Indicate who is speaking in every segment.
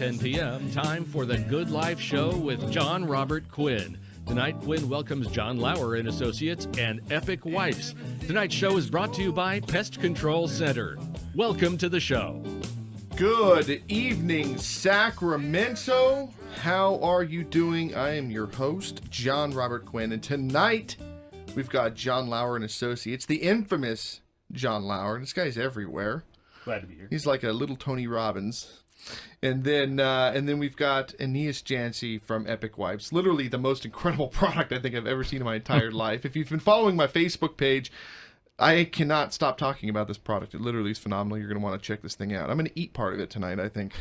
Speaker 1: 10 p.m., time for the Good Life Show with Jon Robert Quinn. Tonight, Quinn welcomes John Lauer and Associates and Epic Wipes. Tonight's show is brought to you by Pest Control Center. Welcome to the show.
Speaker 2: Good evening, Sacramento. How are you doing? I am your host, Jon Robert Quinn, and tonight we've got John Lauer and Associates, the infamous John Lauer. This guy's everywhere.
Speaker 3: Glad to be here.
Speaker 2: He's like a little Tony Robbins. And then we've got Aeneas Janze from Epic Wipes. Literally the most incredible product I think I've ever seen in my entire life. If you've been following my Facebook page, I cannot stop talking about this product. It literally is phenomenal. You're going to want to check this thing out. I'm going to eat part of it tonight, I think.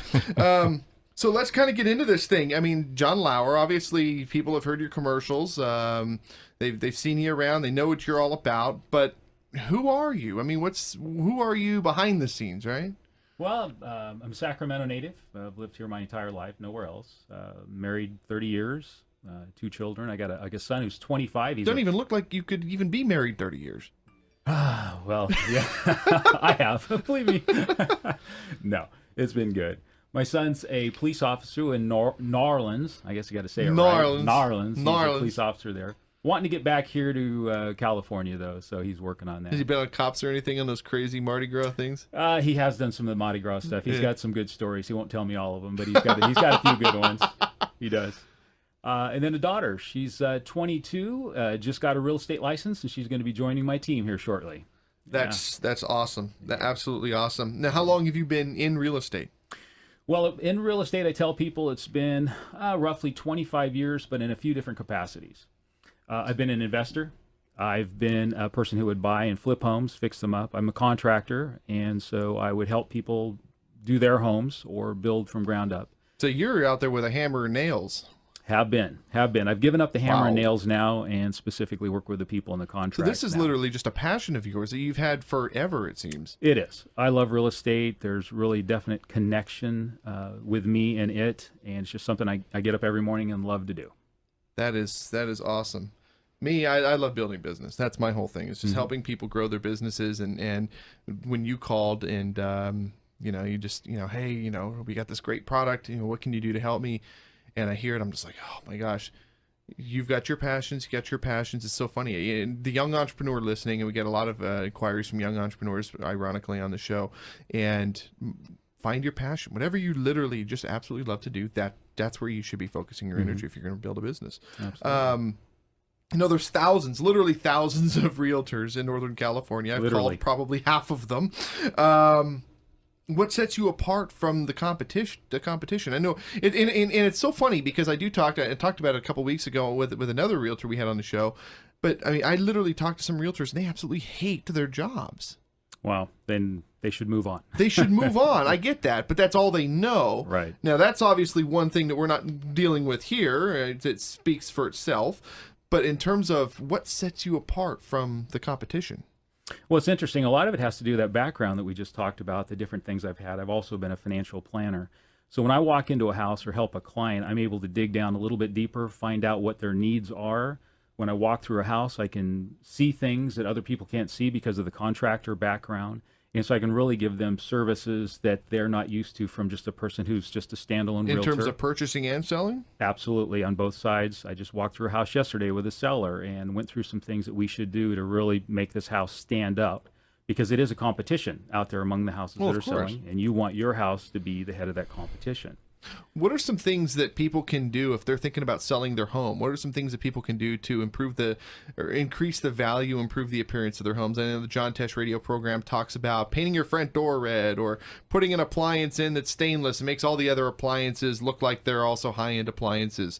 Speaker 2: So let's kind of get into this thing. I mean, John Lauer, obviously people have heard your commercials. They've seen you around. They know what you're all about. But who are you? I mean, who are you behind the scenes, right?
Speaker 3: Well, I'm a Sacramento native. I've lived here my entire life, nowhere else. Married 30 years, 2 children. I got a son who's 25.
Speaker 2: Don't even look like you could even be married 30 years.
Speaker 3: Well, yeah, I have. Believe me. No, it's been good. My son's a police officer in New Orleans. I guess you got to say it right. New Orleans. He's a police officer there. Wanting to get back here to California, though, so he's working on that.
Speaker 2: Has he been on cops or anything on those crazy Mardi Gras things?
Speaker 3: He has done some of the Mardi Gras stuff. He's got some good stories. He won't tell me all of them, but he's got a few good ones. He does. And then a daughter. She's 22, just got a real estate license, and she's going to be joining my team here shortly.
Speaker 2: That's awesome. That's absolutely awesome. Now, how long have you been in real estate?
Speaker 3: Well, in real estate, I tell people it's been roughly 25 years, but in a few different capacities. I've been an investor. I've been a person who would buy and flip homes, fix them up. I'm a contractor, and so I would help people do their homes or build from ground up.
Speaker 2: So you're out there with a hammer and nails.
Speaker 3: Have been. I've given up the hammer and nails now and specifically work with the people in the contract.
Speaker 2: So this is literally just a passion of yours that you've had forever, it seems.
Speaker 3: It is. I love real estate. There's really definite connection with me and it, and it's just something I get up every morning and love to do. That
Speaker 2: is awesome. Me, I love building business. That's my whole thing. It's just helping people grow their businesses. And when you called and, you just, hey, we got this great product. What can you do to help me? And I hear it. I'm just like, oh, my gosh. You've got your passions. You got your passions. It's so funny. And the young entrepreneur listening, and we get a lot of inquiries from young entrepreneurs, ironically, on the show. And find your passion. Whatever you literally just absolutely love to do, that's where you should be focusing your energy if you're going to build a business.
Speaker 3: Absolutely.
Speaker 2: There's literally thousands of realtors in Northern California. I've called probably half of them. What sets you apart from the competition? I know, and it's so funny because I talked about it a couple weeks ago with another realtor we had on the show. But I mean, I literally talked to some realtors and they absolutely hate their jobs.
Speaker 3: Well, then they should move on.
Speaker 2: They should move on. I get that, but that's all they know.
Speaker 3: Right.
Speaker 2: Now, that's obviously one thing that we're not dealing with here. It speaks for itself. But in terms of what sets you apart from the competition?
Speaker 3: Well, it's interesting. A lot of it has to do with that background that we just talked about, the different things I've had. I've also been a financial planner. So when I walk into a house or help a client, I'm able to dig down a little bit deeper, find out what their needs are. When I walk through a house, I can see things that other people can't see because of the contractor background. And so I can really give them services that they're not used to from just a person who's just a standalone realtor.
Speaker 2: In terms of purchasing and selling?
Speaker 3: Absolutely, on both sides. I just walked through a house yesterday with a seller and went through some things that we should do to really make this house stand up, because it is a competition out there among the houses that are selling, and you want your house to be the head of that competition.
Speaker 2: What are some things that people can do if they're thinking about selling their home? What are some things that people can do to increase the value, improve the appearance of their homes? I know the John Tesh radio program talks about painting your front door red or putting an appliance in that's stainless and makes all the other appliances look like they're also high-end appliances.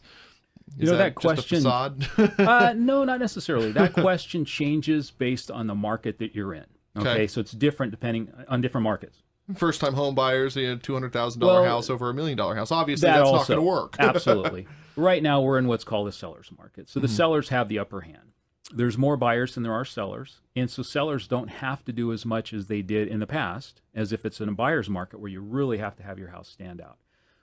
Speaker 2: Is
Speaker 3: that question,
Speaker 2: just a facade?
Speaker 3: No, not necessarily. That question changes based on the market that you're in. Okay. So it's different depending on different markets.
Speaker 2: First-time home buyers, $200,000 house over $1 million house. Obviously, that's not going to work.
Speaker 3: Absolutely. Right now, we're in what's called a seller's market. So the sellers have the upper hand. There's more buyers than there are sellers. And so sellers don't have to do as much as they did in the past, as if it's in a buyer's market where you really have to have your house stand out.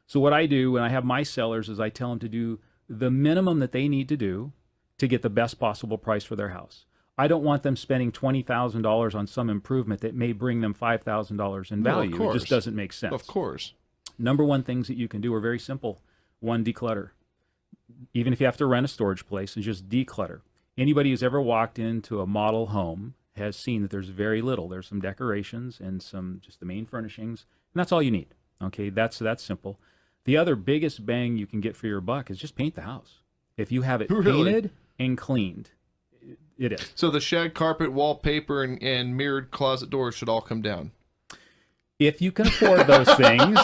Speaker 3: So what I do when I have my sellers is I tell them to do the minimum that they need to do to get the best possible price for their house. I don't want them spending $20,000 on some improvement that may bring them $5,000 in value. It just doesn't make sense.
Speaker 2: Of course.
Speaker 3: Number one things that you can do are very simple. One, declutter. Even if you have to rent a storage place, and just declutter. Anybody who's ever walked into a model home has seen that there's very little. There's some decorations and some just the main furnishings, and that's all you need. Okay, that's simple. The other biggest bang you can get for your buck is just paint the house. If you have it painted and cleaned, it is.
Speaker 2: So the shag carpet, wallpaper, and mirrored closet doors should all come down.
Speaker 3: If you can afford those things,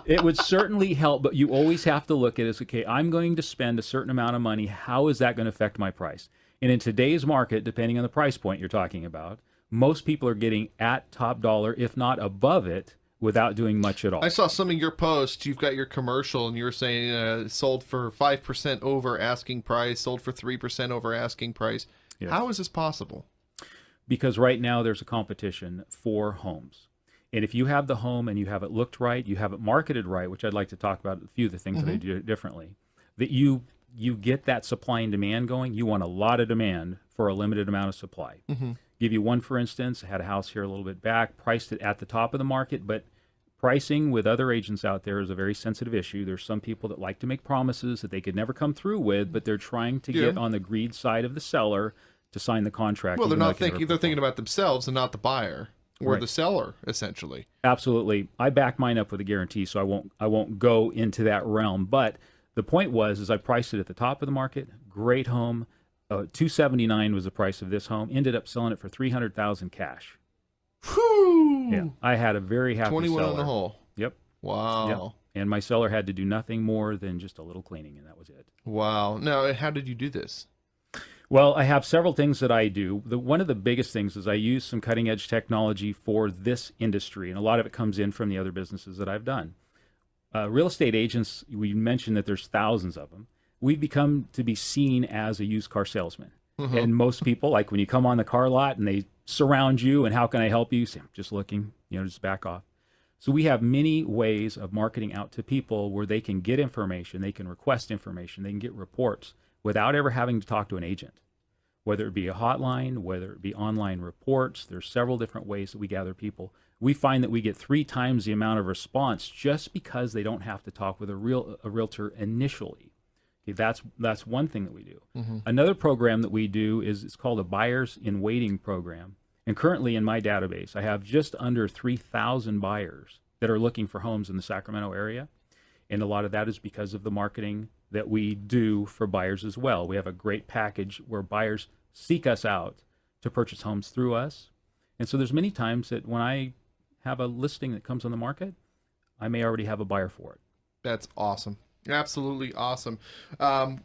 Speaker 3: it would certainly help, but you always have to look at it as, okay, I'm going to spend a certain amount of money. How is that going to affect my price? And in today's market, depending on the price point you're talking about, most people are getting at top dollar, if not above it, without doing much at all.
Speaker 2: I saw some of your posts. You've got your commercial, and you were saying sold for 5% over asking price, sold for 3% over asking price. Yes. How is this possible?
Speaker 3: Because right now there's a competition for homes. And if you have the home and you have it looked right, you have it marketed right, which I'd like to talk about a few of the things that I do differently, that you get that supply and demand going. You want a lot of demand for a limited amount of supply. Give you one, for instance. I had a house here a little bit back, priced it at the top of the market, but pricing with other agents out there is a very sensitive issue. There's some people that like to make promises that they could never come through with, but they're trying to get on the greed side of the seller to sign the contract.
Speaker 2: Well, they're thinking about themselves and not the buyer. Or the seller, essentially.
Speaker 3: Absolutely. I back mine up with a guarantee, so I won't go into that realm. But the point was, I priced it at the top of the market. Great home. $279 was the price of this home. Ended up selling it for $300,000 cash.
Speaker 2: Whew!
Speaker 3: Yeah, I had a very happy
Speaker 2: 21
Speaker 3: seller.
Speaker 2: on the hole.
Speaker 3: Yep.
Speaker 2: Wow.
Speaker 3: Yep. And my seller had to do nothing more than just a little cleaning, and that was it.
Speaker 2: Wow. Now, how did you do this?
Speaker 3: Well, I have several things that I do. One of the biggest things is I use some cutting-edge technology for this industry, and a lot of it comes in from the other businesses that I've done. Real estate agents, we mentioned that there's thousands of them. We've become to be seen as a used car salesman. And most people, like when you come on the car lot and they surround you and how can I help you? Say, I'm just looking, just back off. So we have many ways of marketing out to people where they can get information, they can request information, they can get reports without ever having to talk to an agent, whether it be a hotline, whether it be online reports. There's several different ways that we gather people. We find that we get 3 times the amount of response just because they don't have to talk with a realtor initially. Okay, that's one thing that we do. Another program that we do is it's called a buyers in waiting program. And currently in my database, I have just under 3,000 buyers that are looking for homes in the Sacramento area. And a lot of that is because of the marketing that we do for buyers as well. We have a great package where buyers seek us out to purchase homes through us. And so there's many times that when I have a listing that comes on the market, I may already have a buyer for it.
Speaker 2: That's awesome. Absolutely awesome. How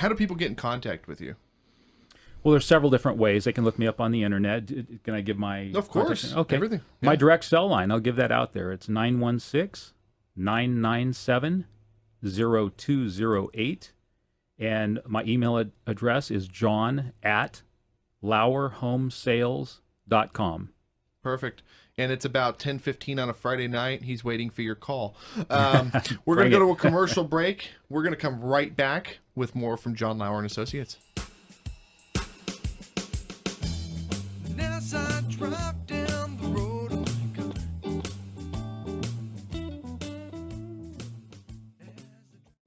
Speaker 2: do people get in contact with you?
Speaker 3: Well, there's several different ways. They can look me up on the internet. Can I give my...
Speaker 2: Of course.
Speaker 3: Okay.
Speaker 2: Everything. Yeah.
Speaker 3: My direct cell line, I'll give that out there. It's 916-997-0208. And my email address is john@lauerhomesales.com.
Speaker 2: Perfect. And it's about 10:15 on a Friday night. He's waiting for your call. We're going to go to a commercial break. We're going to come right back with more from Jon Lauer and Associates.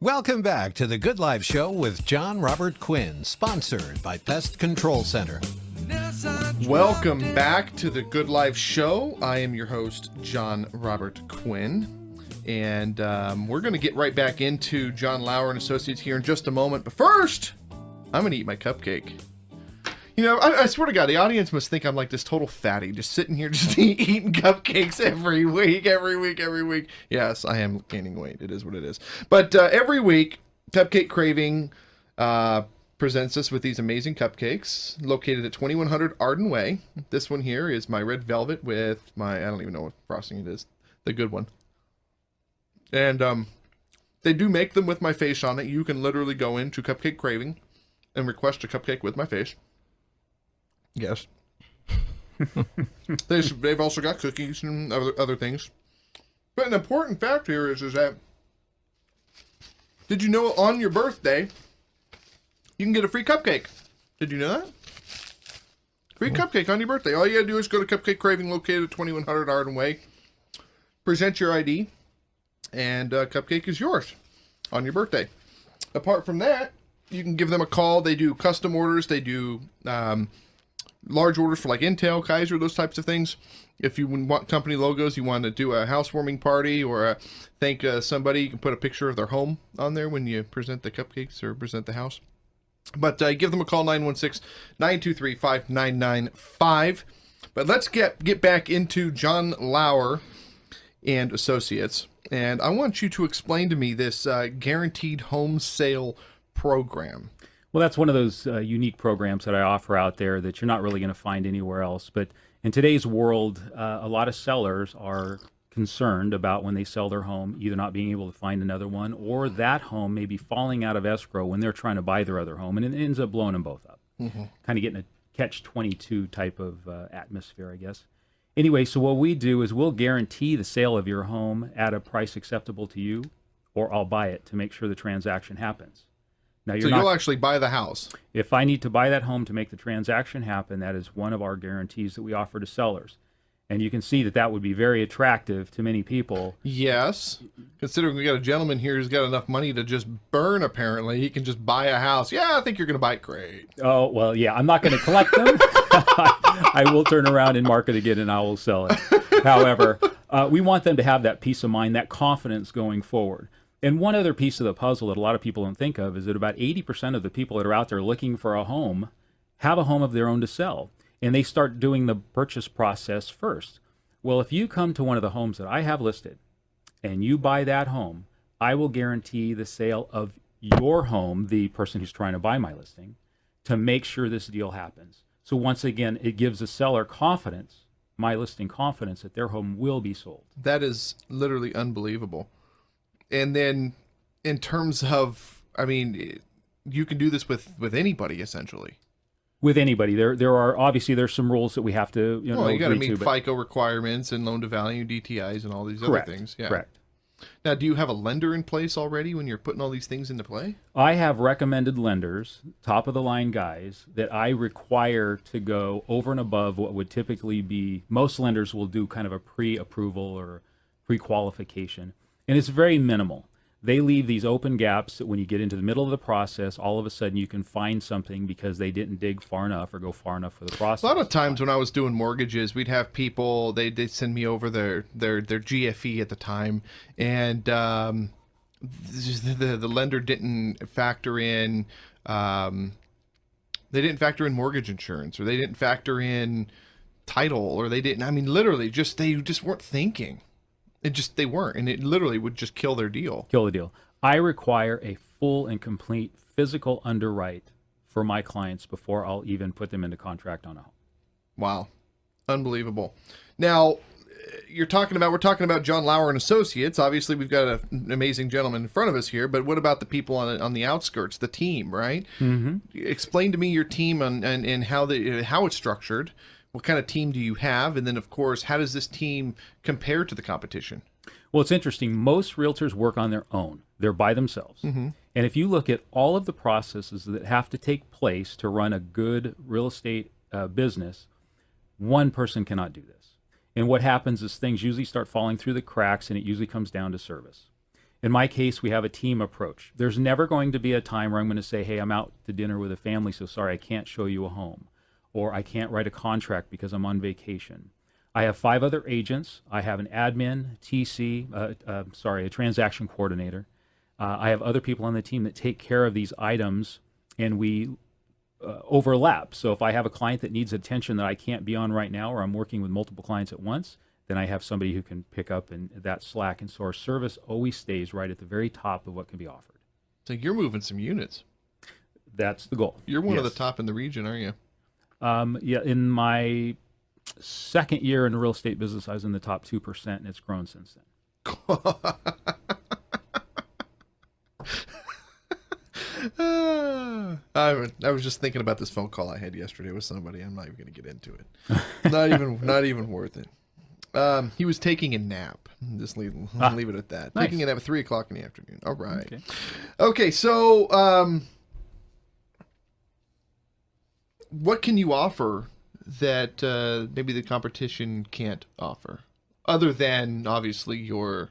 Speaker 4: Welcome back to the Good Life Show with Jon Robert Quinn, sponsored by Pest Control Center.
Speaker 2: Welcome back to the Good Life Show. I am your host, Jon Robert Quinn, and we're going to get right back into Jon Lauer and Associates here in just a moment. But first, I'm going to eat my cupcake. I swear to God, the audience must think I'm like this total fatty, just sitting here just eating cupcakes every week. Yes, I am gaining weight. It is what it is. But every week, Cupcake Craving presents us with these amazing cupcakes located at 2100 Arden Way. This one here is my red velvet with my, I don't even know what frosting it is, the good one. And they do make them with my face on it. You can literally go into Cupcake Craving and request a cupcake with my face. Yes. They've also got cookies and other things. But an important fact here is that, did you know on your birthday, you can get a free cupcake? Did you know that? Free cupcake on your birthday. All you gotta do is go to Cupcake Craving located at 2100 Arden Way. Present your ID. and a cupcake is yours on your birthday. Apart from that, you can give them a call. They do custom orders. They do large orders for like Intel, Kaiser, those types of things. If you want company logos, you want to do a housewarming party or thank somebody, you can put a picture of their home on there when you present the cupcakes or present the house. But give them a call, 916-923-5995. But let's get back into Jon Lauer and Associates. And I want you to explain to me this guaranteed home sale program.
Speaker 3: Well, that's one of those unique programs that I offer out there that you're not really going to find anywhere else. But in today's world, a lot of sellers are concerned about when they sell their home, either not being able to find another one or that home maybe falling out of escrow when they're trying to buy their other home. And it ends up blowing them both up. Mm-hmm. Kind of getting a catch-22 type of atmosphere, I guess. Anyway, so what we do is we'll guarantee the sale of your home at a price acceptable to you, or I'll buy it to make sure the transaction happens. Now,
Speaker 2: you'll actually buy the house.
Speaker 3: If I need to buy that home to make the transaction happen, that is one of our guarantees that we offer to sellers. And you can see that that would be very attractive to many people.
Speaker 2: Yes. Considering we got a gentleman here who's got enough money to just burn, apparently. He can just buy a house. Yeah, I think you're going to buy it. Great.
Speaker 3: Oh, well, yeah, I'm not going to collect them. I will turn around and market again and I will sell it. However, we want them to have that peace of mind, that confidence going forward. And one other piece of the puzzle that a lot of people don't think of is that about 80% of the people that are out there looking for a home have a home of their own to sell. And they start doing the purchase process first. Well, if you come to one of the homes that I have listed and you buy that home, I will guarantee the sale of your home, the person who's trying to buy my listing, to make sure this deal happens. So once again, it gives the seller confidence, my listing confidence, that their home will be sold.
Speaker 2: That is literally unbelievable. And then in terms of, I mean, you can do this with anybody, essentially.
Speaker 3: With anybody. There are obviously there's some rules that we have to
Speaker 2: you got to meet FICO requirements and loan to value, DTIs, and all these other things. Yeah.
Speaker 3: Correct.
Speaker 2: Now, do you have a lender in place already when you're putting all these things into play?
Speaker 3: I have recommended lenders, top of the line guys, that I require to go over and above what would typically be. Most lenders will do kind of a pre-approval or pre-qualification, and it's very minimal. They leave these open gaps that when you get into the middle of the process, all of a sudden you can find something because they didn't dig far enough or go far enough for the process.
Speaker 2: A lot of times when I was doing mortgages, we'd have people, they'd send me over their GFE at the time, and the lender didn't factor in mortgage insurance, or they didn't factor in title, or they didn't, I mean, literally they just weren't thinking. They weren't, and it literally would just kill their deal.
Speaker 3: Kill the deal. I require a full and complete physical underwrite for my clients before I'll even put them into contract on a home.
Speaker 2: Wow. Unbelievable. Now, we're talking about Jon Lauer and Associates. Obviously, we've got an amazing gentleman in front of us here, but what about the people on the outskirts, the team, right? Mm-hmm. Explain to me your team and how it's structured. What kind of team do you have? And then, of course, how does this team compare to the competition?
Speaker 3: Well, it's interesting. Most realtors work on their own. They're by themselves. Mm-hmm. And if you look at all of the processes that have to take place to run a good real estate business, one person cannot do this. And what happens is things usually start falling through the cracks, and it usually comes down to service. In my case, we have a team approach. There's never going to be a time where I'm going to say, hey, I'm out to dinner with a family, so sorry, I can't show you a home. Or I can't write a contract because I'm on vacation. I have 5 other agents. I have an admin, a transaction coordinator. I have other people on the team that take care of these items, and we overlap. So if I have a client that needs attention that I can't be on right now, or I'm working with multiple clients at once, then I have somebody who can pick up in that slack. And so our service always stays right at the very top of what can be offered.
Speaker 2: So you're moving some units.
Speaker 3: That's the goal.
Speaker 2: You're one of the top in the region, aren't you?
Speaker 3: Yeah, in my second year in the real estate business, I was in the top 2%, and it's grown since then.
Speaker 2: I was just thinking about this phone call I had yesterday with somebody. I'm not even going to get into it. Not even worth it. He was taking a nap. Just leave it at that.
Speaker 3: Nice.
Speaker 2: Taking a nap at 3:00 in the afternoon. All right. Okay, so what can you offer that maybe the competition can't offer, other than obviously your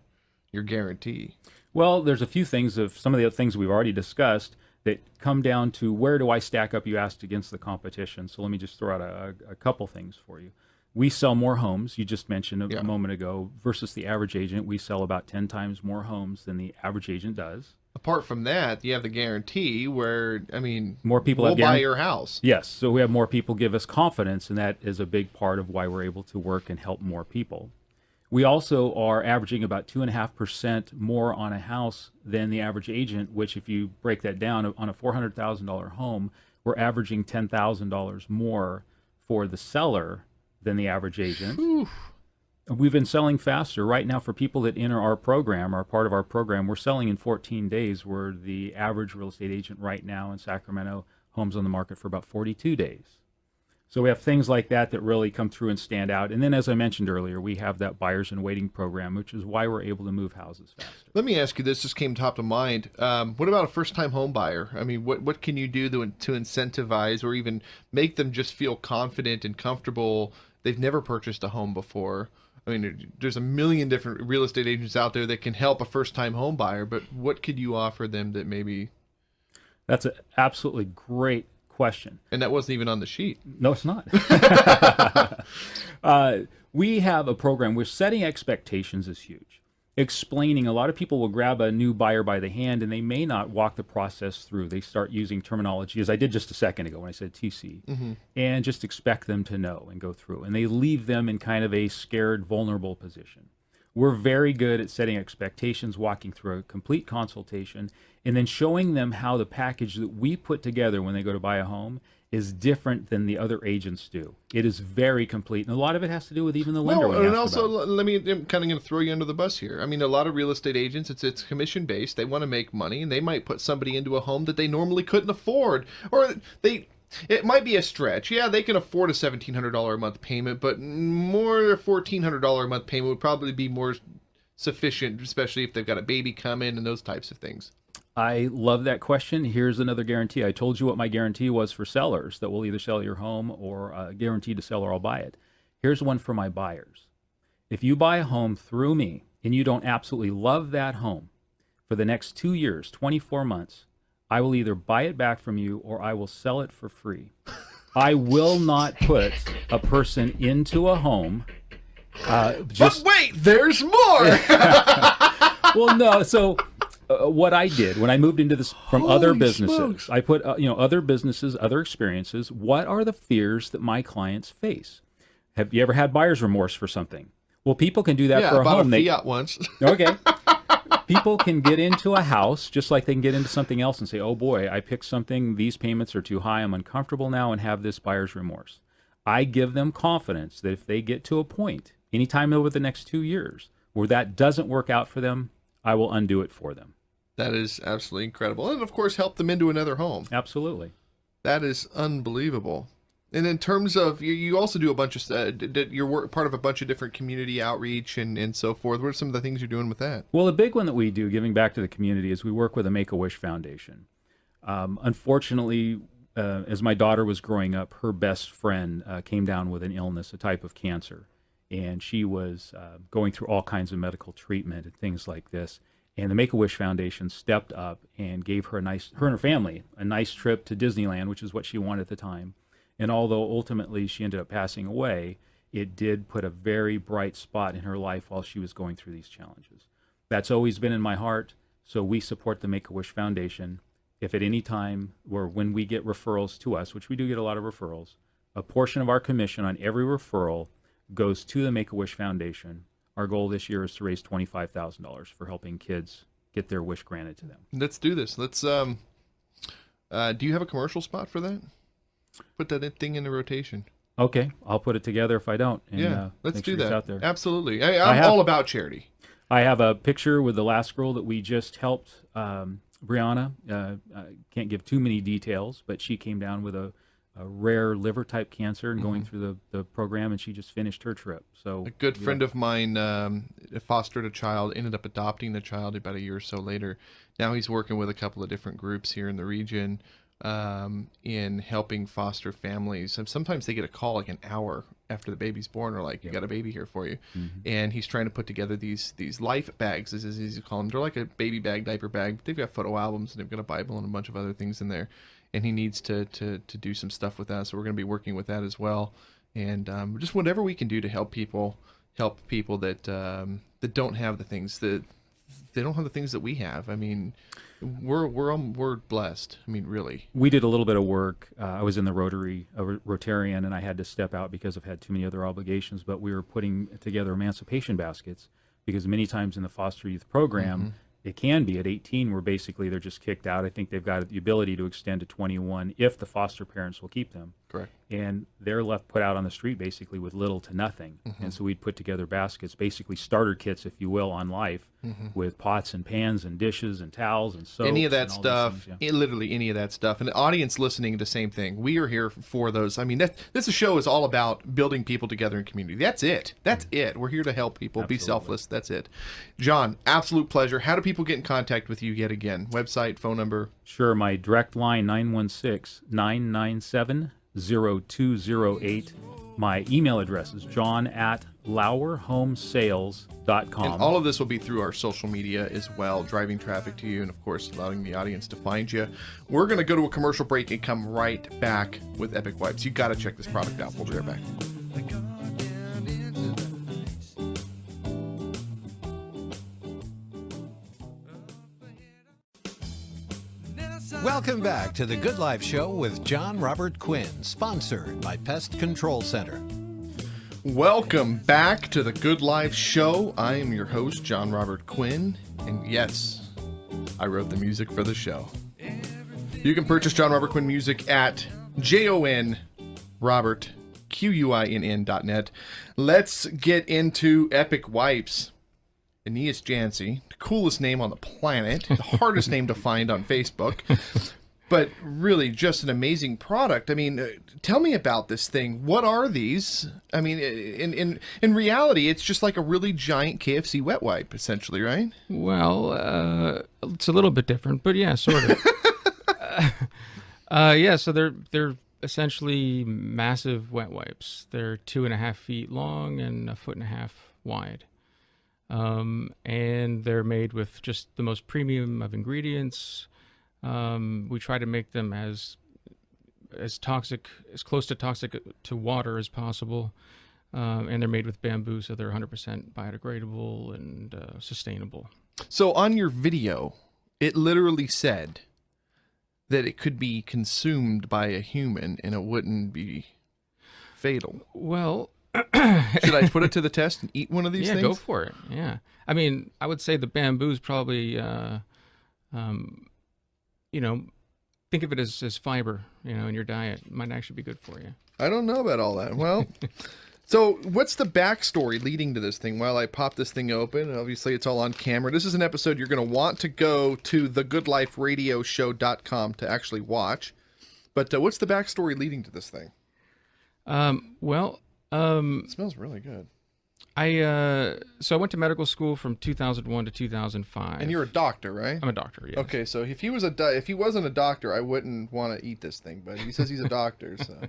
Speaker 2: your guarantee?
Speaker 3: Well, there's a few things of some of the things we've already discussed that come down to where do I stack up, you asked, against the competition. So let me just throw out a couple things for you. We sell more homes, you just mentioned a moment ago, versus the average agent. We sell about 10 times more homes than the average agent does.
Speaker 2: Apart from that, you have the guarantee where, I mean,
Speaker 3: more people
Speaker 2: we'll
Speaker 3: have
Speaker 2: buy your house.
Speaker 3: Yes, so we have more people give us confidence, and that is a big part of why we're able to work and help more people. We also are averaging about 2.5% more on a house than the average agent, which if you break that down on a $400,000 home, we're averaging $10,000 more for the seller than the average agent.
Speaker 2: Whew.
Speaker 3: We've been selling faster. Right now, for people that enter our program, are part of our program, we're selling in 14 days, where the average real estate agent right now in Sacramento, homes on the market for about 42 days. So we have things like that that really come through and stand out. And then, as I mentioned earlier, we have that buyers in waiting program, which is why we're able to move houses faster.
Speaker 2: Let me ask you this, just came top of mind. What about a first-time home buyer? I mean, what can you do to incentivize or even make them just feel confident and comfortable? They've never purchased a home before. I mean, there's a million different real estate agents out there that can help a first-time home buyer, but what could you offer them that maybe...
Speaker 3: That's an absolutely great question.
Speaker 2: And that wasn't even on the sheet.
Speaker 3: No, it's not. We have a program where setting expectations is huge. Explaining, a lot of people will grab a new buyer by the hand and they may not walk the process through. They start using terminology, as I did just a second ago when I said TC, and just expect them to know and go through. And they leave them in kind of a scared, vulnerable position. We're very good at setting expectations, walking through a complete consultation, and then showing them how the package that we put together when they go to buy a home is different than the other agents do. It is very complete, and a lot of it has to do with even the lender.
Speaker 2: Well, and also, I'm kind of going to throw you under the bus here. I mean, a lot of real estate agents, it's commission-based. They want to make money, and they might put somebody into a home that they normally couldn't afford, or it might be a stretch. Yeah, they can afford a $1,700 a month payment, but more than a $1,400 a month payment would probably be more sufficient, especially if they've got a baby coming and those types of things.
Speaker 3: I love that question. Here's another guarantee. I told you what my guarantee was for sellers, that we'll either sell your home or guaranteed to sell or I'll buy it. Here's one for my buyers. If you buy a home through me and you don't absolutely love that home, for the next 2 years, 24 months, I will either buy it back from you or I will sell it for free. I will not put a person into a home.
Speaker 2: But wait, there's more!
Speaker 3: Well, no, so... what I did when I moved into this from other businesses, smokes. I put other businesses, other experiences. What are the fears that my clients face? Have you ever had buyer's remorse for something? Well, people can do that for a home.
Speaker 2: Yeah, I bought a Fiat once.
Speaker 3: Okay. People can get into a house just like they can get into something else and say, oh boy, I picked something, these payments are too high, I'm uncomfortable now, and have this buyer's remorse. I give them confidence that if they get to a point, anytime over the next 2 years, where that doesn't work out for them, I will undo it for them.
Speaker 2: That is absolutely incredible. And, of course, help them into another home.
Speaker 3: Absolutely.
Speaker 2: That is unbelievable. And in terms of, you also do a bunch of, you're part of a bunch of different community outreach and so forth. What are some of the things you're doing with that?
Speaker 3: Well, a big one that we do, giving back to the community, is we work with the Make-A-Wish Foundation. Unfortunately, as my daughter was growing up, her best friend came down with an illness, a type of cancer. And she was going through all kinds of medical treatment and things like this. And the Make-A-Wish Foundation stepped up and gave her her and her family a nice trip to Disneyland, which is what she wanted at the time. And although ultimately she ended up passing away, it did put a very bright spot in her life while she was going through these challenges. That's always been in my heart, so we support the Make-A-Wish Foundation. If at any time or when we get referrals to us, which we do get a lot of referrals, a portion of our commission on every referral goes to the Make-A-Wish Foundation. Our goal this year is to raise $25,000 for helping kids get their wish granted to them.
Speaker 2: Let's do this. Let's. Do you have a commercial spot for that? Put that thing into rotation.
Speaker 3: Okay, I'll put it together if I don't. And,
Speaker 2: yeah, let's do that.
Speaker 3: Out there.
Speaker 2: Absolutely. I'm all about charity.
Speaker 3: I have a picture with the last girl that we just helped, Brianna. I can't give too many details, but she came down with a rare liver type cancer and going through the program, and she just finished her trip. So
Speaker 2: a good friend of mine fostered a child, ended up adopting the child about a year or so later. Now he's working with a couple of different groups here in the region in helping foster families. And sometimes they get a call like an hour after the baby's born, or like, you got a baby here for you. And he's trying to put together these life bags, as is easy to call them. They're like a baby bag, diaper bag, but they've got photo albums and they've got a Bible and a bunch of other things in there. And he needs to do some stuff with that, so we're going to be working with that as well. And just whatever we can do to help people that that don't have the things that they don't have the things that we have. I mean, we're blessed. I mean, really.
Speaker 3: We did a little bit of work. I was in the Rotarian, and I had to step out because I've had too many other obligations. But we were putting together emancipation baskets, because many times in the foster youth program, it can be at 18 where basically they're just kicked out. I think they've got the ability to extend to 21 if the foster parents will keep them.
Speaker 2: Correct.
Speaker 3: And they're put out on the street basically with little to nothing. And so we'd put together baskets, basically starter kits, if you will, on life, with pots and pans and dishes and towels and soaps.
Speaker 2: Any of that stuff,
Speaker 3: things,
Speaker 2: literally any of that stuff. And the audience listening, the same thing. We are here for those. I mean, this show is all about building people together in community. That's it. That's it. We're here to help people. Be selfless. That's it. Jon, absolute pleasure. How do people get in contact with you yet again? Website, phone number?
Speaker 3: Sure. My direct line, 916-997-0208. My email address is john@lauerhomesales.com.
Speaker 2: And all of this will be through our social media as well, driving traffic to you and, of course, allowing the audience to find you. We're going to go to a commercial break and come right back with Epic Wipes. You got to check this product out. We'll be right back.
Speaker 4: Welcome back to the Good Life Show with Jon Robert Quinn, sponsored by Pest Control Center.
Speaker 2: Welcome back to the Good Life Show. I am your host, Jon Robert Quinn, and yes, I wrote the music for the show. You can purchase Jon Robert Quinn music at jonrobertquinn.net. Let's get into Epic Wipes. Aeneas Janze, the coolest name on the planet, the hardest name to find on Facebook, but really just an amazing product. I mean, tell me about this thing. What are these? I mean, in reality, it's just like a really giant KFC wet wipe, essentially, right?
Speaker 5: Well, it's a little bit different, but yeah, sort of. Yeah, so they're essentially massive wet wipes. They're 2.5 feet long and 1.5 feet wide. And they're made with just the most premium of ingredients. We try to make them as toxic, as close to toxic to water as possible. And they're made with bamboo, so they're 100% biodegradable and sustainable.
Speaker 2: So on your video, it literally said that it could be consumed by a human and it wouldn't be fatal.
Speaker 5: Well,
Speaker 2: should I put it to the test and eat one of these things?
Speaker 5: Yeah, go for it. Yeah. I mean, I would say the bamboo's probably, think of it as fiber, in your diet. It might actually be good for you.
Speaker 2: I don't know about all that. Well, so what's the backstory leading to this thing? While I pop this thing open, obviously it's all on camera. This is an episode you're going to want to go to thegoodliferadioshow.com to actually watch. But what's the backstory leading to this thing? It smells really good.
Speaker 5: So I went to medical school from 2001 to 2005.
Speaker 2: And you're a doctor, right?
Speaker 5: I'm a doctor, yes.
Speaker 2: Okay, so if he wasn't a doctor, I wouldn't want to eat this thing, but he says he's a doctor, so.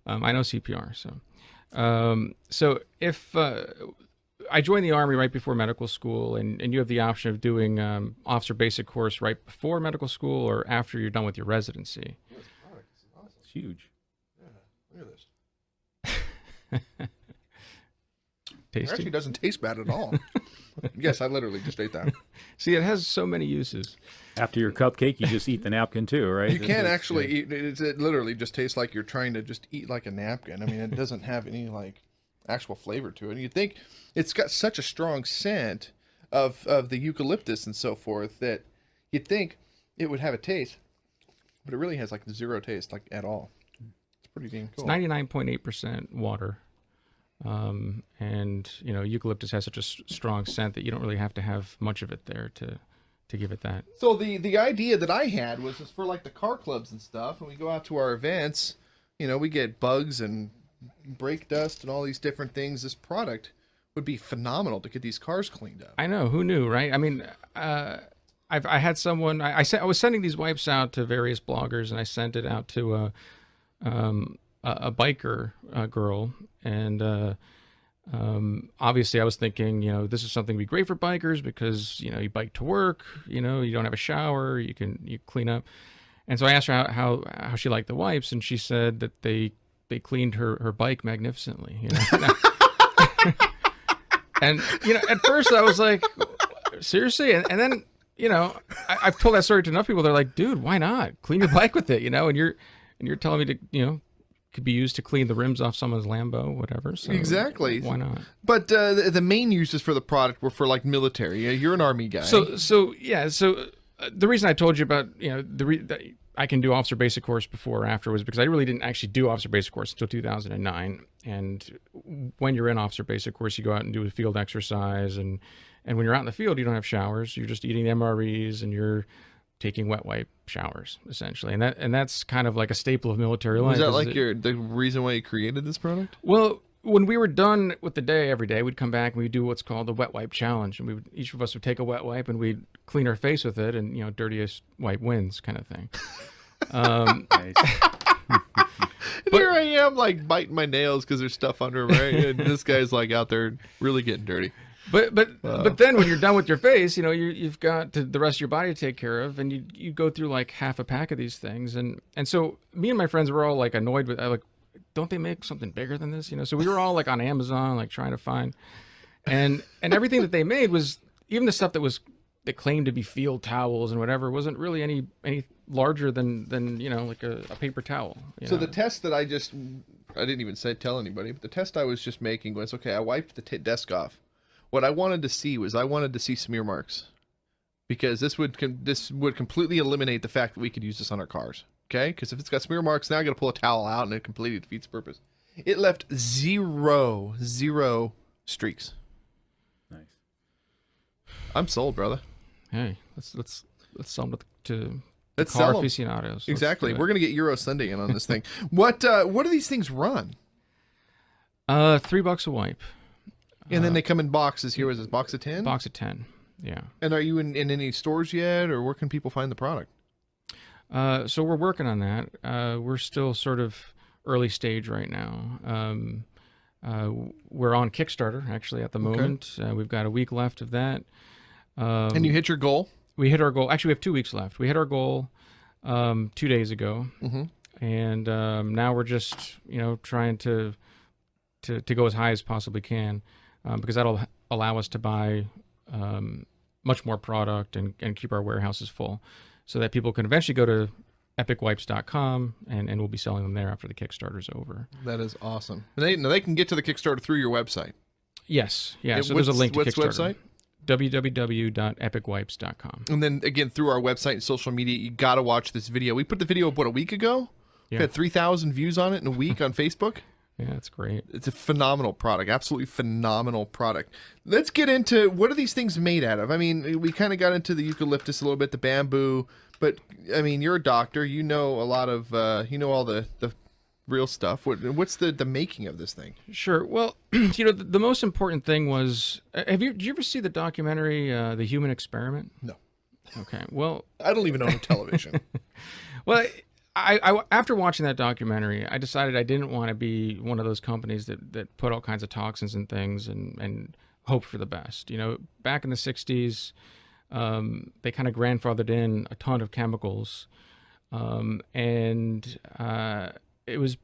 Speaker 5: I know CPR, so. So if I joined the Army right before medical school, and you have the option of doing officer basic course right before medical school or after you're done with your residency.
Speaker 2: This product is awesome.
Speaker 3: It's huge.
Speaker 2: Yeah, look at this.
Speaker 5: Tasty?
Speaker 2: It actually doesn't taste bad at all. Yes, I literally just ate that.
Speaker 5: See, it has so many uses.
Speaker 3: After your cupcake, you just eat the napkin too, right?
Speaker 2: You can actually eat it. It literally just tastes like you're trying to just eat like a napkin. I mean, it doesn't have any like actual flavor to it. And you'd think it's got such a strong scent of the eucalyptus and so forth that you'd think it would have a taste, but it really has like zero taste, like at all. It's pretty dang cool.
Speaker 5: It's 99.8% water. And eucalyptus has such a strong scent that you don't really have to have much of it there to give it that.
Speaker 2: So the idea that I had was just for like the car clubs and stuff, and we go out to our events, we get bugs and brake dust and all these different things. This product would be phenomenal to get these cars cleaned up.
Speaker 5: I know, who knew, right? I mean, I had someone I was sending these wipes out to various bloggers, and I sent it out to a biker girl, and obviously I was thinking, this is something that'd be great for bikers because you bike to work, you don't have a shower, you clean up, and so I asked her how she liked the wipes, and she said that they cleaned her bike magnificently. And at first I was like, seriously, and then. I've told that story to enough people. They're like, dude, why not clean your bike with it? And you're telling me to, could be used to clean the rims off someone's Lambo, whatever. So
Speaker 2: exactly.
Speaker 5: Why not?
Speaker 2: But the main uses for the product were for like military. You're an Army guy.
Speaker 5: So the reason I told you about, that I can do officer basic course before or after was because I really didn't actually do officer basic course until 2009. And when you're in officer basic course, you go out and do a field exercise, and when you're out in the field, you don't have showers. You're just eating MREs and you're taking wet wipe showers, essentially. And that's kind of like a staple of military life.
Speaker 2: Was that like the reason why you created this product?
Speaker 5: Well, when we were done with the day every day, we'd come back and we'd do what's called the wet wipe challenge. And each of us would take a wet wipe and we'd clean our face with it, and dirtiest wipe wins kind of thing.
Speaker 2: But here I am like biting my nails because there's stuff under them, right? And this guy's like out there really getting dirty.
Speaker 5: But then when you're done with your face, you've got the rest of your body to take care of, and you go through like half a pack of these things, and so me and my friends were all like annoyed with, like, don't they make something bigger than this? So we were all like on Amazon, like trying to find, and everything that they made was, even the stuff that claimed to be field towels and whatever, wasn't really any larger than like a paper towel.
Speaker 2: So the test that I didn't even tell anybody, but the test I was just making was, okay, I wiped the desk off. What I wanted to see smear marks, because this would completely eliminate the fact that we could use this on our cars. Okay, because if it's got smear marks, now I got to pull a towel out, and it completely defeats the purpose. It left zero streaks.
Speaker 3: Nice.
Speaker 2: I'm sold, brother.
Speaker 5: Hey, let's sell them to
Speaker 2: Let's
Speaker 5: car
Speaker 2: sell 'em.
Speaker 5: aficionados.
Speaker 2: Exactly. We're gonna get Euro Sunday in on this thing. What do these things run?
Speaker 5: $3 a wipe.
Speaker 2: And then they come in boxes. Here was this box of 10?
Speaker 5: Box of 10, yeah.
Speaker 2: And are you in any stores yet, or where can people find the product?
Speaker 5: So we're working on that. We're still sort of early stage right now. We're on Kickstarter, actually, at the moment. We've got a week left of that.
Speaker 2: And you hit your goal?
Speaker 5: We hit our goal. Actually, we have 2 weeks left. We hit our goal 2 days ago. Mm-hmm. And now we're just, trying to go as high as possibly can. Because that'll allow us to buy much more product and keep our warehouses full, so that people can eventually go to epicwipes.com and we'll be selling them there after the Kickstarter's over.
Speaker 2: That is awesome. They can get to the Kickstarter through your website.
Speaker 5: Yes. Yeah. So there's a link to
Speaker 2: Kickstarter. What's the website?
Speaker 5: www.epicwipes.com.
Speaker 2: And then again, through our website and social media, you got to watch this video. We put the video up, a week ago? Yeah. We had 3,000 views on it in a week on Facebook.
Speaker 5: Yeah, it's great.
Speaker 2: It's a phenomenal product, absolutely phenomenal product. Let's get into, what are these things made out of? I mean, we kind of got into the eucalyptus a little bit, the bamboo, but I mean, you're a doctor. You know a lot of, all the real stuff. What's the making of this thing?
Speaker 5: Sure. Well, the most important thing was, did you ever see the documentary, The Human Experiment?
Speaker 2: No.
Speaker 5: Okay. Well,
Speaker 2: I don't even own television.
Speaker 5: Well, I after watching that documentary, I decided I didn't want to be one of those companies that put all kinds of toxins and things and hope for the best. Back in the 60s, they kind of grandfathered in a ton of chemicals. And it was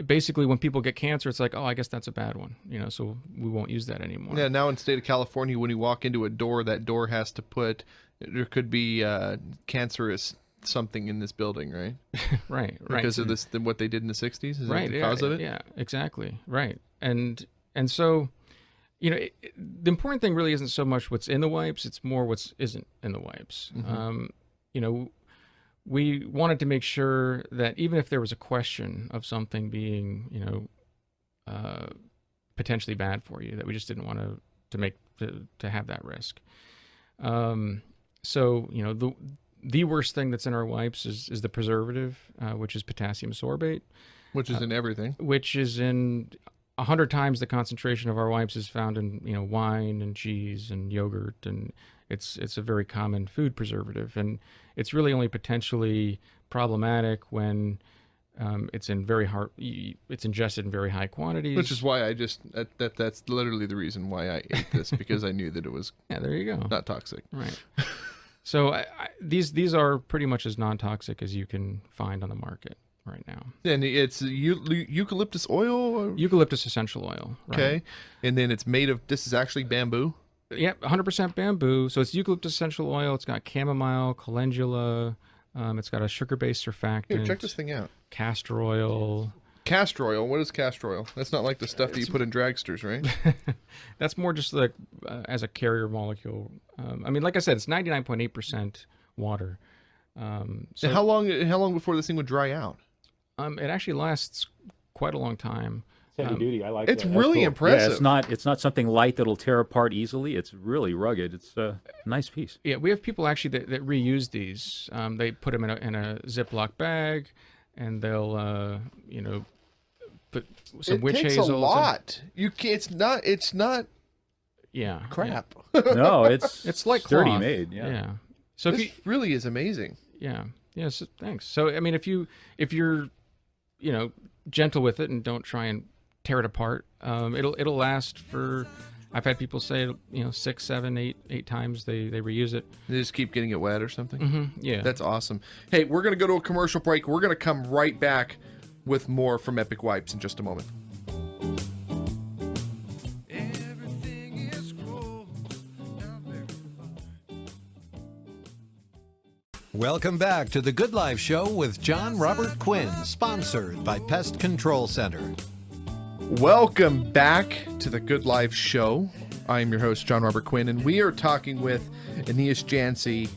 Speaker 5: basically, when people get cancer, it's like, oh, I guess that's a bad one, so we won't use that anymore.
Speaker 2: Yeah, now in the state of California, when you walk into a door, that door has to there could be cancerous something in this building, right?
Speaker 5: right.
Speaker 2: Because of what they did in the 60s? Is
Speaker 5: right,
Speaker 2: that the cause of it?
Speaker 5: Yeah, exactly. Right. And so, the important thing really isn't so much what's in the wipes, it's more what isn't in the wipes. Mm-hmm. We wanted to make sure that even if there was a question of something being, potentially bad for you, that we just didn't want to have that risk. So, the worst thing that's in our wipes is the preservative, which is potassium sorbate.
Speaker 2: Which is in everything.
Speaker 5: Which is in 100 times the concentration of our wipes is found in, wine and cheese and yogurt, and it's a very common food preservative, and it's really only potentially problematic when it's ingested in very high quantities.
Speaker 2: Which is why that's literally the reason why I ate this, because I knew that it was
Speaker 5: yeah, there you go,
Speaker 2: not toxic.
Speaker 5: Right. So these are pretty much as non-toxic as you can find on the market right now.
Speaker 2: And it's eucalyptus oil? Or?
Speaker 5: Eucalyptus essential oil. Right?
Speaker 2: Okay. And then it's made of, this is actually bamboo?
Speaker 5: Yep, 100% bamboo. So it's eucalyptus essential oil. It's got chamomile, calendula. It's got a sugar-based surfactant.
Speaker 2: Here, check this thing out.
Speaker 5: Castor oil.
Speaker 2: Castor oil? What is castor oil? That's not like the stuff that you put in dragsters, right?
Speaker 5: That's more just like as a carrier molecule. I mean, like I said, it's 99.8% water.
Speaker 2: So how long before this thing would dry out?
Speaker 5: It actually lasts quite a long time.
Speaker 3: Heavy duty. I like
Speaker 2: it's
Speaker 3: that.
Speaker 2: really
Speaker 3: cool.
Speaker 2: impressive.
Speaker 3: Yeah, it's not something light that'll tear apart easily. It's really rugged. It's a nice piece.
Speaker 5: Yeah, we have people actually that reuse these. They put them in a Ziploc bag, and they'll put some witch hazel.
Speaker 2: It takes a lot. You can't. It's not.
Speaker 5: Yeah.
Speaker 2: Crap.
Speaker 5: Yeah.
Speaker 3: No, it's
Speaker 5: like
Speaker 3: sturdy
Speaker 5: cloth.
Speaker 3: made. Yeah.
Speaker 5: Yeah. So
Speaker 2: this really is amazing.
Speaker 5: Yeah. Yeah. So, thanks. So I mean, if you're gentle with it and don't try and tear it apart, it'll last for. I've had people say 6, 7, 8 times they reuse it.
Speaker 2: They just keep getting it wet or something.
Speaker 5: Mm-hmm. Yeah.
Speaker 2: That's awesome. Hey, we're gonna go to a commercial break. We're gonna come right back with more from Epic Wipes in just a moment.
Speaker 4: Welcome back to the Good Life Show with Jon Robert Quinn, sponsored by Pest Control Center.
Speaker 2: Welcome back to the Good Life Show. I am your host, Jon Robert Quinn, and we are talking with Aeneas Janze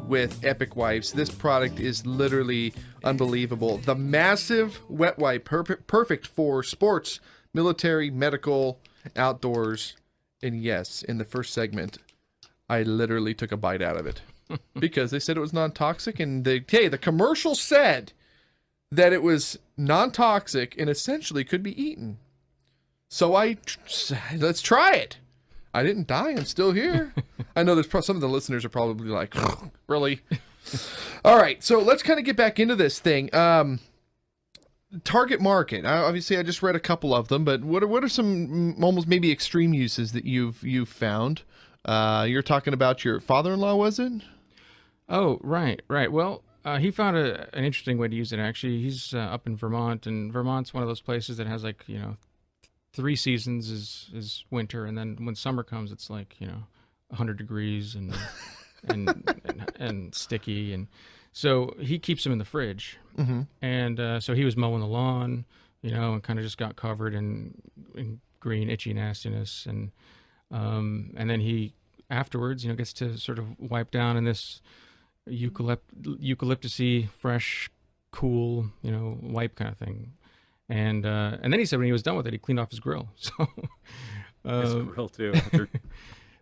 Speaker 2: with Epic Wipes. This product is literally unbelievable. The massive wet wipe, perfect for sports, military, medical, outdoors. And yes, in the first segment, I literally took a bite out of it because they said it was non-toxic, and the commercial said that it was non-toxic and essentially could be eaten. So let's try it. I didn't die. I'm still here. I know there's some of the listeners are probably like, really? All right. So let's kind of get back into this thing. Target market. Obviously, I just read a couple of them, but what are some almost maybe extreme uses that you've found? You're talking about your father-in-law, was it?
Speaker 5: Oh, right. Well, he found an interesting way to use it, actually. He's up in Vermont, and Vermont's one of those places that has 3 seasons is winter, and then when summer comes, it's 100 degrees and sticky, and so he keeps them in the fridge.
Speaker 2: Mm-hmm.
Speaker 5: And so he was mowing the lawn, and kind of just got covered in green itchy nastiness, and then he afterwards, gets to sort of wipe down in this eucalyptusy, fresh, cool, wipe kind of thing. And then he said when he was done with it, he cleaned off his grill. So
Speaker 3: His grill too.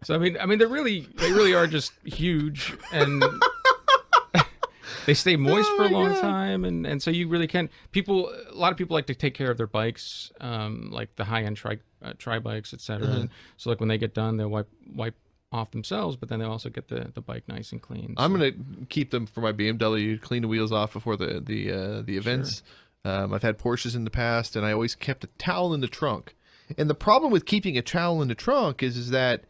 Speaker 5: so I mean they really are just huge, and they stay moist for a long time, and so you really can. A lot of people like to take care of their bikes, like the high-end tri bikes, etc.
Speaker 2: Mm-hmm.
Speaker 5: And so like when they get done, they'll wipe off themselves, but then they also get the bike nice and clean.
Speaker 2: I'm gonna keep them for my BMW, clean the wheels off before the events. Sure. I've had Porsches in the past, and I always kept a towel in the trunk. And the problem with keeping a towel in the trunk is that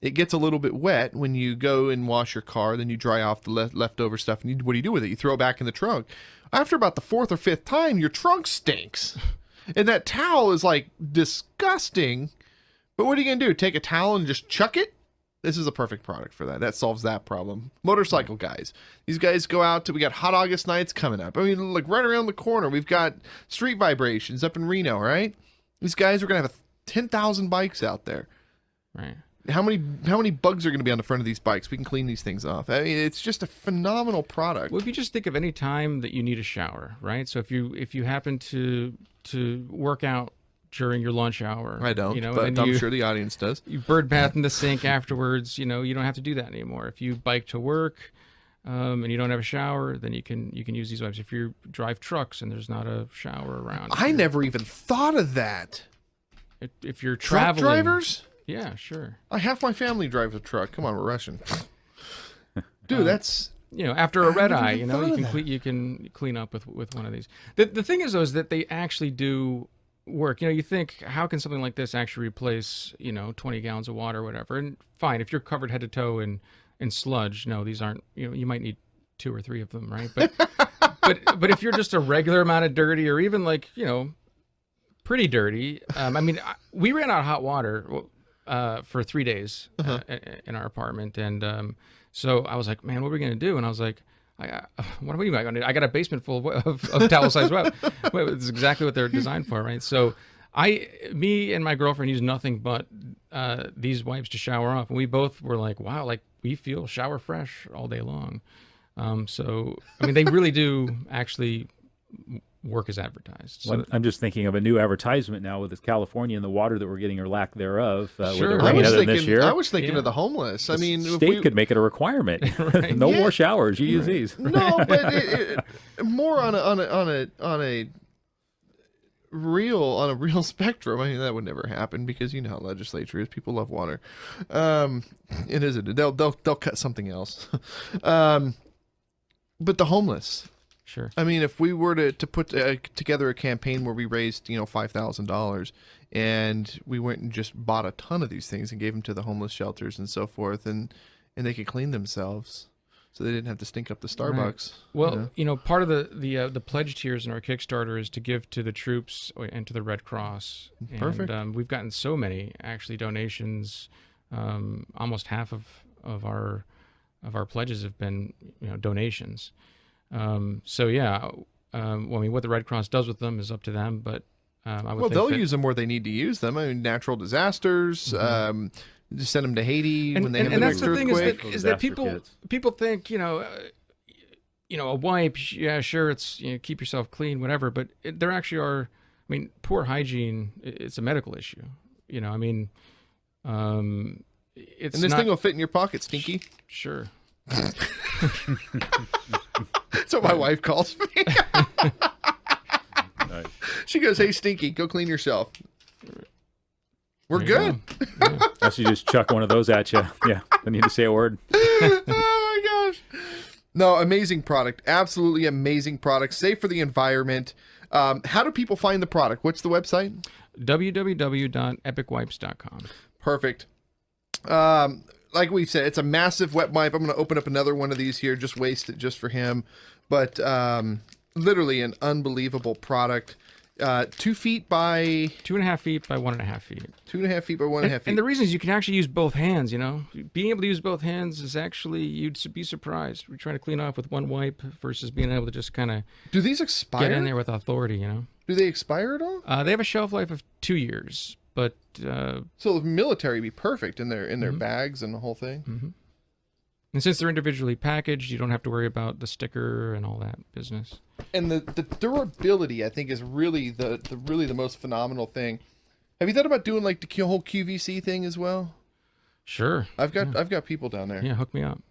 Speaker 2: it gets a little bit wet when you go and wash your car. Then you dry off the leftover stuff, and what do you do with it? You throw it back in the trunk. After about the 4th or 5th time, your trunk stinks. And that towel is disgusting. But what are you going to do? Take a towel and just chuck it? This is a perfect product for that. That solves that problem. Motorcycle guys. These guys go out we got Hot August nights coming up. I mean, right around the corner, we've got Street Vibrations up in Reno, right? These guys are going to have 10,000 bikes out there.
Speaker 5: Right.
Speaker 2: How many bugs are going to be on the front of these bikes? We can clean these things off. I mean, it's just a phenomenal product.
Speaker 5: Well, if you just think of any time that you need a shower, right? So if you happen to work out during your lunch hour.
Speaker 2: I don't, but I'm sure the audience does.
Speaker 5: You bird bath in the sink afterwards, you don't have to do that anymore. If you bike to work and you don't have a shower, then you can use these wipes. If you drive trucks and there's not a shower around.
Speaker 2: I never even thought of that.
Speaker 5: If you're
Speaker 2: truck
Speaker 5: traveling.
Speaker 2: drivers?
Speaker 5: Yeah, sure.
Speaker 2: Half my family drives a truck. Come on, we're Russian. Dude, that's...
Speaker 5: After a red eye,
Speaker 2: never even thought of
Speaker 5: you can clean up with one of these. The thing is, though, is that they actually do work. You think, how can something like this actually replace 20 gallons of water or whatever? And fine, if you're covered head to toe in sludge, no, these aren't. You might need 2 or 3 of them, right? But but if you're just a regular amount of dirty, or even pretty dirty, we ran out of hot water for 3 days in our apartment, and so I was like, man, what are we gonna do? And I was like, what are we going to do? I got a basement full of towel-sized web. It's exactly what they're designed for, right? So me and my girlfriend use nothing but these wipes to shower off, and we both were like, wow, like we feel shower fresh all day long. So they really do actually work as advertised. So,
Speaker 3: well, I'm just thinking of a new advertisement now with this California and the water that we're getting, or lack thereof.
Speaker 5: Sure.
Speaker 2: I
Speaker 3: this year.
Speaker 2: was thinking of the homeless.
Speaker 3: The state could make it a requirement. Right. No more showers. You use these.
Speaker 2: No, but more on a real spectrum. That would never happen, because you know how legislature is. People love water. It isn't. They'll cut something else. But the homeless.
Speaker 5: Sure.
Speaker 2: If we were to put together a campaign where we raised, $5,000, and we went and just bought a ton of these things and gave them to the homeless shelters and so forth, and they could clean themselves, so they didn't have to stink up the Starbucks.
Speaker 5: Right. Well, part of the pledge tiers in our Kickstarter is to give to the troops and to the Red Cross.
Speaker 2: Perfect.
Speaker 5: And we've gotten so many actually donations. Almost half of our pledges have been donations. What the Red Cross does with them is up to them, but I would think
Speaker 2: they'll use them where they need to use them. Natural disasters, just send them to Haiti when they have the next earthquake.
Speaker 5: Is that people think, a wipe, yeah, sure, it's, keep yourself clean, whatever, but there actually are, poor hygiene, it's a medical issue, it's
Speaker 2: and this thing will fit in your pocket, Stinky.
Speaker 5: Sure.
Speaker 2: That's what my wife calls me.
Speaker 3: Nice.
Speaker 2: She goes, "Hey, Stinky, go clean yourself." We're good.
Speaker 3: Yeah. I should just chuck one of those at you. Yeah, I need to say a word.
Speaker 2: Oh my gosh! No, amazing product. Absolutely amazing product. Safe for the environment. How do people find the product? What's the website?
Speaker 5: www.epicwipes.com.
Speaker 2: Perfect. Like we said, it's a massive wet wipe. I'm going to open up another one of these here, just waste it just for him. But literally an unbelievable product. 2 feet by
Speaker 5: 2.5 feet by 1.5 feet.
Speaker 2: 2.5 feet by 1.5 feet.
Speaker 5: And the reason is you can actually use both hands. Being able to use both hands is actually, you'd be surprised. We're trying to clean off with one wipe versus being able to just kind of
Speaker 2: do these expire?
Speaker 5: Get in there with authority.
Speaker 2: Do they expire at all?
Speaker 5: They have a shelf life of 2 years. But
Speaker 2: so the military would be perfect in their bags and the whole thing.
Speaker 5: Mm-hmm. And since they're individually packaged, you don't have to worry about the sticker and all that business.
Speaker 2: And the durability, I think, is really the most phenomenal thing. Have you thought about doing like the whole QVC thing as well?
Speaker 5: Sure.
Speaker 2: I've got people down there.
Speaker 5: Yeah, hook me up.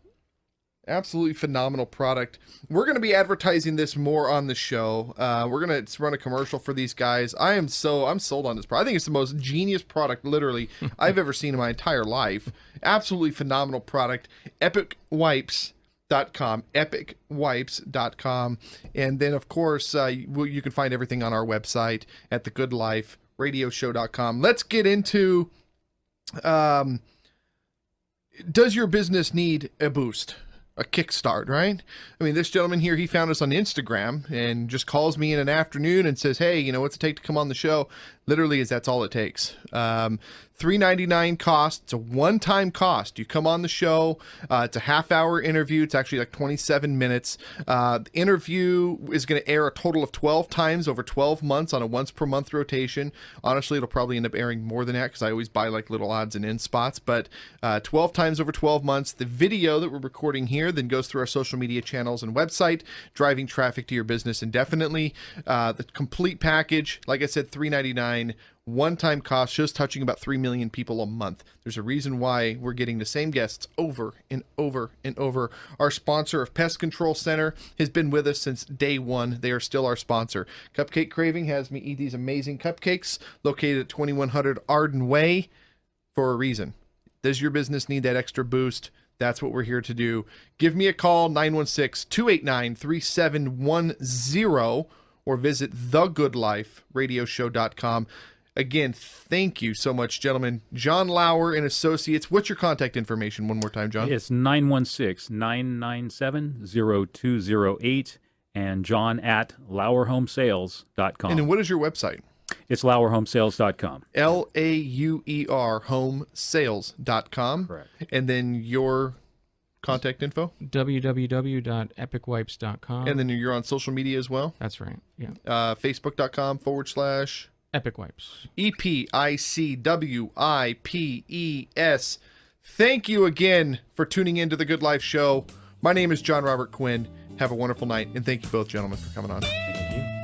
Speaker 2: Absolutely phenomenal product. We're going to be advertising this more on the show. We're going to run a commercial for these guys. I'm sold on this product. I think it's the most genius product, literally, I've ever seen in my entire life. Absolutely phenomenal product. EpicWipes.com. EpicWipes.com. And then, of course, you can find everything on our website at thegoodliferadioshow.com. Let's get into, does your business need a boost? A kickstart, right? This gentleman here, he found us on Instagram and just calls me in an afternoon and says, "Hey, what's it take to come on the show?" Literally, that's all it takes. $3.99 cost. It's a one-time cost. You come on the show. It's a half-hour interview. It's actually like 27 minutes. The interview is going to air a total of 12 times over 12 months on a once-per-month rotation. Honestly, it'll probably end up airing more than that because I always buy like little odds and ends spots. But 12 times over 12 months. The video that we're recording here then goes through our social media channels and website, driving traffic to your business indefinitely. The complete package, like I said, $3.99. One-time cost, just touching about 3 million people a month. There's a reason why we're getting the same guests over and over and over. Our sponsor of Pest Control Center has been with us since day one. They are still our sponsor. Cupcake Craving has me eat these amazing cupcakes located at 2100 Arden Way for a reason. Does your business need that extra boost? That's what we're here to do. Give me a call, 916-289-3710, or visit thegoodliferadioshow.com. Again, thank you so much, gentlemen. Jon Lauer and Associates. What's your contact information one more time, Jon?
Speaker 3: It's 916-997-0208, and John at LauerHomesales.com.
Speaker 2: And then what is your website?
Speaker 3: It's LauerHomesales.com.
Speaker 2: LAUER homesales.com.
Speaker 3: Correct.
Speaker 2: And then your contact info?
Speaker 5: www.epicwipes.com.
Speaker 2: And then you're on social media as well?
Speaker 5: That's right. Yeah.
Speaker 2: Facebook.com/
Speaker 5: Epic Wipes.
Speaker 2: EPICWIPES. Thank you again for tuning in to The Good Life Show. My name is Jon Robert Quinn. Have a wonderful night, and thank you both, gentlemen, for coming on.
Speaker 3: Thank you.